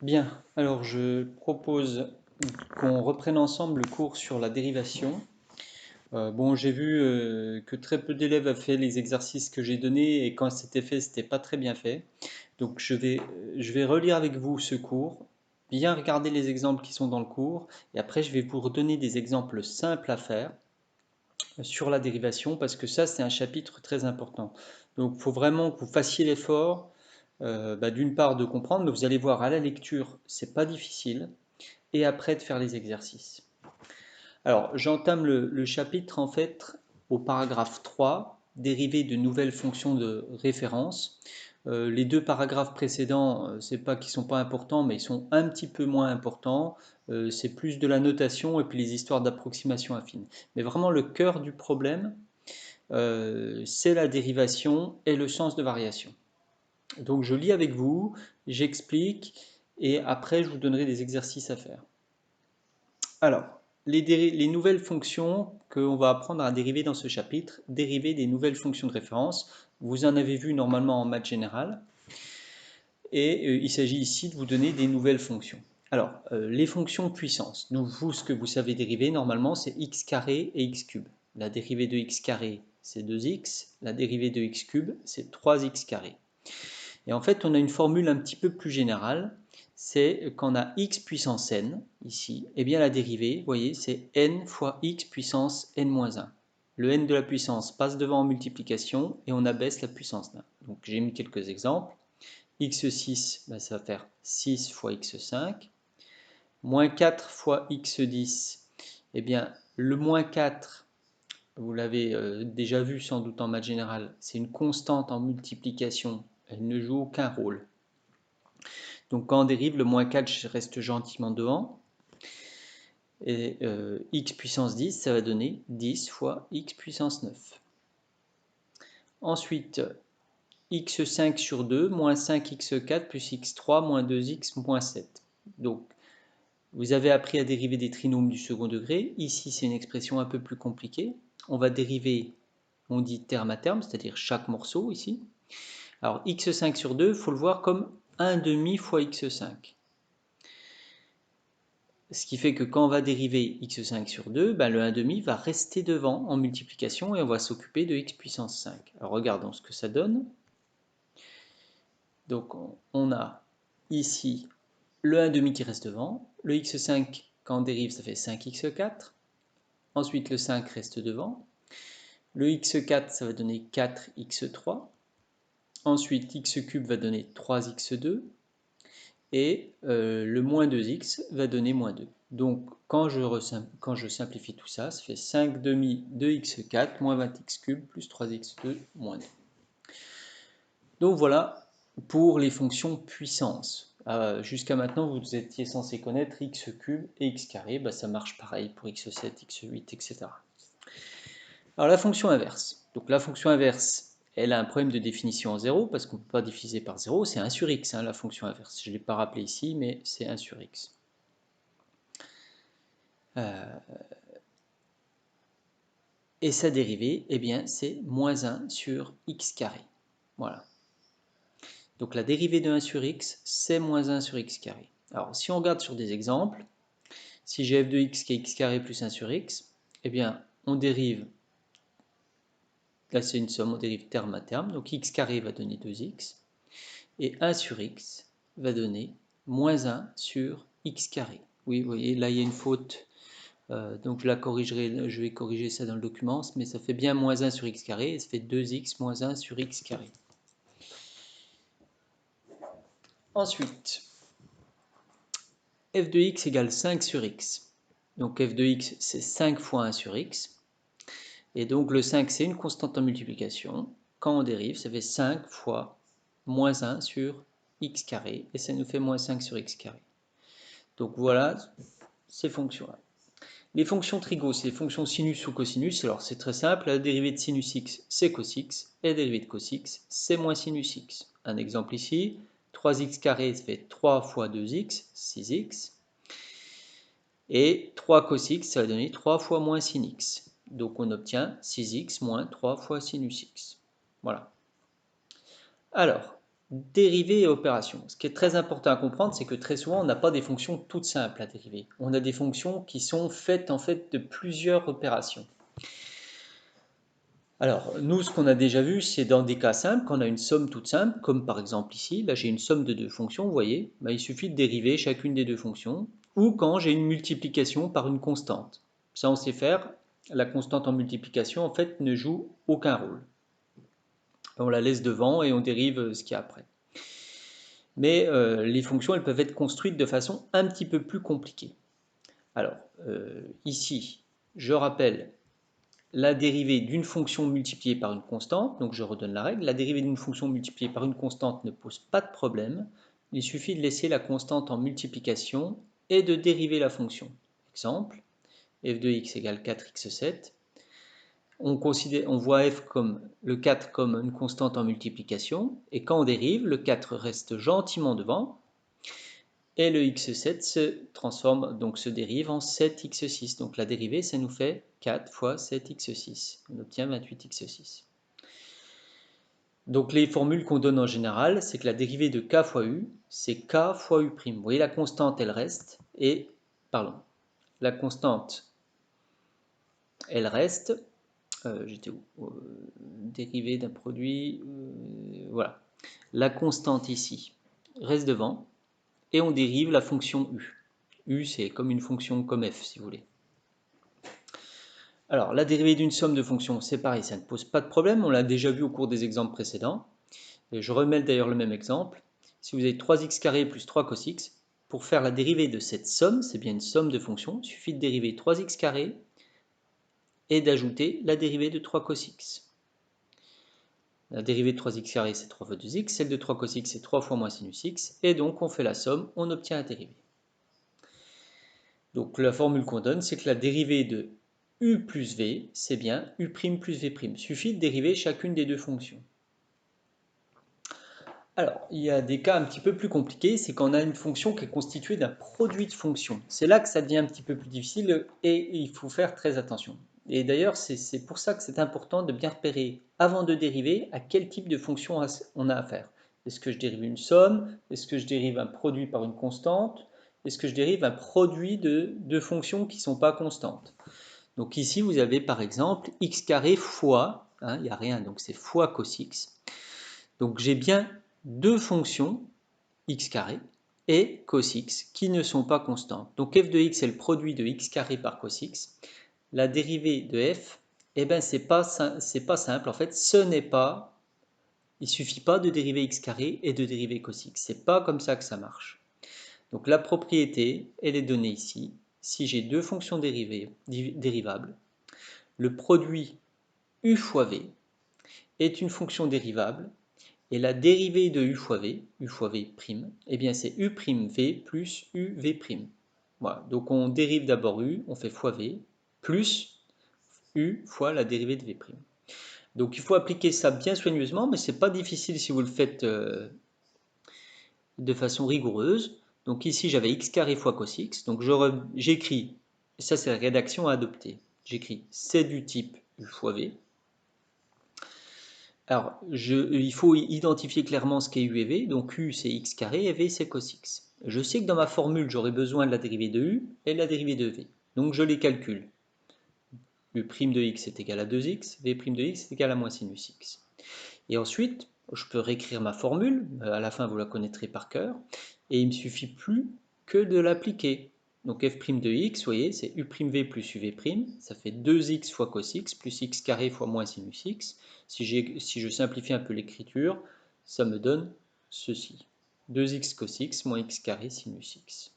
Bien, alors je propose qu'on reprenne ensemble le cours sur la dérivation. Bon, j'ai vu que très peu d'élèves avaient fait les exercices que j'ai donnés et quand c'était fait, c'était pas très bien fait. Donc je vais relire avec vous ce cours, bien regarder les exemples qui sont dans le cours et après je vais vous redonner des exemples simples à faire sur la dérivation parce que ça c'est un chapitre très important. Donc il faut vraiment que vous fassiez l'effort d'une part de comprendre, mais vous allez voir à la lecture, c'est pas difficile, et après de faire les exercices. Alors j'entame le chapitre en fait au paragraphe 3, dérivé de nouvelles fonctions de référence. Les deux paragraphes précédents, c'est pas qu'ils sont pas importants, mais ils sont un petit peu moins importants. C'est plus de la notation et puis les histoires d'approximation affine. Mais vraiment le cœur du problème, c'est la dérivation et le sens de variation. Donc je lis avec vous, j'explique et après je vous donnerai des exercices à faire. Alors, les nouvelles fonctions qu'on va apprendre à dériver dans ce chapitre, dériver des nouvelles fonctions de référence, vous en avez vu normalement en maths générale, et il s'agit ici de vous donner des nouvelles fonctions. Alors, les fonctions puissance, donc vous, ce que vous savez dériver normalement, c'est x carré et x cube. La dérivée de x carré, c'est 2x, la dérivée de x cube, c'est 3x carré. Et en fait, on a une formule un petit peu plus générale, c'est quand on a x puissance n, ici, et bien la dérivée, vous voyez, c'est n fois x puissance n-1. Le n de la puissance passe devant en multiplication et on abaisse la puissance d'un. Donc j'ai mis quelques exemples. x6, ben, ça va faire 6 fois x5. Moins 4 fois x10, eh bien le moins 4, vous l'avez déjà vu sans doute en maths général, c'est une constante en multiplication, elle ne joue aucun rôle. Donc quand on dérive, le moins 4 reste gentiment devant. Et x puissance 10, ça va donner 10 fois x puissance 9. Ensuite, x5 sur 2, moins 5x4 plus x3, moins 2x, moins 7. Donc, vous avez appris à dériver des trinômes du second degré. Ici, c'est une expression un peu plus compliquée. On va dériver, on dit terme à terme, c'est-à-dire chaque morceau ici. Alors, x5 sur 2, il faut le voir comme 1 demi fois x5. Ce qui fait que quand on va dériver x5 sur 2, ben le 1,5 va rester devant en multiplication et on va s'occuper de x puissance 5. Alors regardons ce que ça donne. Donc on a ici le 1,5 qui reste devant. Le x5, quand on dérive, ça fait 5x4. Ensuite, le 5 reste devant. Le x4, ça va donner 4x3. Ensuite, x cube va donner 3x2. Et le moins 2x va donner moins 2. Donc quand je simplifie tout ça, ça fait 5 demi de x4 moins 20x cube plus 3x2 moins 2. Donc voilà pour les fonctions puissance. Jusqu'à maintenant, vous étiez censé connaître x cube et x carré. Ça marche pareil pour x7, x8, etc. Alors la fonction inverse. Donc la fonction inverse, elle a un problème de définition en 0 parce qu'on ne peut pas diviser par 0. C'est 1 sur x, la fonction inverse. Je ne l'ai pas rappelé ici, mais c'est 1 sur x. Et sa dérivée, eh bien, c'est moins 1 sur x carré. Voilà. Donc la dérivée de 1 sur x, c'est moins 1 sur x carré. Alors si on regarde sur des exemples, si j'ai f de x qui est x carré plus 1 sur x, eh bien, on dérive, là c'est une somme, on dérive terme à terme, donc x carré va donner 2x, et 1 sur x va donner moins 1 sur x carré. Oui, vous voyez, là il y a une faute, donc je la corrigerai, je vais corriger ça dans le document, mais ça fait bien moins 1 sur x carré, et ça fait 2x moins 1 sur x carré. Ensuite, f de x égale 5 sur x. Donc f de x, c'est 5 fois 1 sur x. Et donc le 5, c'est une constante en multiplication. Quand on dérive, ça fait 5 fois moins 1 sur x carré. Et ça nous fait moins 5 sur x carré. Donc voilà ces fonctions-là. Les fonctions trigo, c'est les fonctions sinus ou cosinus. Alors c'est très simple, la dérivée de sinus x, c'est cos x, et la dérivée de cos x, c'est moins sinus x. Un exemple ici, 3x carré, ça fait 3 fois 2x, 6x. Et 3 cos x, ça va donner 3 fois moins sin x. Donc on obtient 6x moins 3 fois sinus x. Voilà. Alors, dérivée et opération. Ce qui est très important à comprendre, c'est que très souvent, on n'a pas des fonctions toutes simples à dériver. On a des fonctions qui sont faites en fait de plusieurs opérations. Alors, nous, ce qu'on a déjà vu, c'est dans des cas simples, quand on a une somme toute simple, comme par exemple ici, là j'ai une somme de deux fonctions, vous voyez, ben, il suffit de dériver chacune des deux fonctions, ou quand j'ai une multiplication par une constante. Ça, on sait faire, la constante en multiplication, en fait, ne joue aucun rôle. On la laisse devant et on dérive ce qu'il y a après. Mais les fonctions, elles peuvent être construites de façon un petit peu plus compliquée. Alors, ici, je rappelle la dérivée d'une fonction multipliée par une constante, donc je redonne la règle, la dérivée d'une fonction multipliée par une constante ne pose pas de problème, il suffit de laisser la constante en multiplication et de dériver la fonction. Exemple, f de x égale 4x7, on voit f comme le 4 comme une constante en multiplication, et quand on dérive, le 4 reste gentiment devant, et le x7 se transforme, donc se dérive en 7x6. Donc la dérivée, ça nous fait 4 fois 7x6. On obtient 28x6. Donc les formules qu'on donne en général, c'est que la dérivée de k fois u, c'est k fois u'. Vous voyez, la constante, elle reste, et, pardon, la constante, elle reste, j'étais où dérivée d'un produit, voilà. La constante ici reste devant, et on dérive la fonction u. U, c'est comme une fonction comme f, si vous voulez. Alors, la dérivée d'une somme de fonctions, c'est pareil, ça ne pose pas de problème, on l'a déjà vu au cours des exemples précédents. Et je remets d'ailleurs le même exemple. Si vous avez 3x carré plus 3 cos x, pour faire la dérivée de cette somme, c'est bien une somme de fonctions, il suffit de dériver 3x carré et d'ajouter la dérivée de 3 cos x. La dérivée de 3x carré, c'est 3 fois 2x, celle de 3 cos x, c'est 3 fois moins sinus x, et donc on fait la somme, on obtient la dérivée. Donc la formule qu'on donne, c'est que la dérivée de u plus v, c'est bien u' plus v'. Il suffit de dériver chacune des deux fonctions. Alors, il y a des cas un petit peu plus compliqués, c'est quand on a une fonction qui est constituée d'un produit de fonctions. C'est là que ça devient un petit peu plus difficile et il faut faire très attention. Et d'ailleurs, c'est pour ça que c'est important de bien repérer, avant de dériver, à quel type de fonction on a affaire. Est-ce que je dérive une somme? Est-ce que je dérive un produit par une constante? Est-ce que je dérive un produit de fonctions qui ne sont pas constantes? Donc ici, vous avez par exemple x carré fois, il n'y a rien, donc c'est fois cos x. Donc j'ai bien deux fonctions, x carré et cos x, qui ne sont pas constantes. Donc f de x est le produit de x carré par cos x. La dérivée de f, eh ben, c'est pas simple. En fait, il suffit pas de dériver x carré et de dériver cos x. C'est pas comme ça que ça marche. Donc la propriété, elle est donnée ici. Si j'ai deux fonctions dérivables, le produit u fois v est une fonction dérivable et la dérivée de u fois v', eh bien c'est u' v plus uv'. Voilà, donc on dérive d'abord u, on fait fois v, plus u fois la dérivée de v'. Donc il faut appliquer ça bien soigneusement, mais ce n'est pas difficile si vous le faites de façon rigoureuse. Donc ici j'avais x carré fois cos x, donc j'écris, ça c'est la rédaction à adopter, j'écris c'est du type u fois v. Alors, il faut identifier clairement ce qu'est u et v. Donc u c'est x carré et v c'est cos x. Je sais que dans ma formule, j'aurai besoin de la dérivée de u et de la dérivée de v. Donc je les calcule. U' de x est égal à 2x, v' de x est égal à moins sinus x. Et ensuite, je peux réécrire ma formule. À la fin, vous la connaîtrez par cœur. Et il ne me suffit plus que de l'appliquer. Donc f' de x, vous voyez, c'est u'v plus uv', ça fait 2x fois cos x plus x carré fois moins sinus x. Si je simplifie un peu l'écriture, ça me donne ceci. 2x cos x moins x carré sinus x.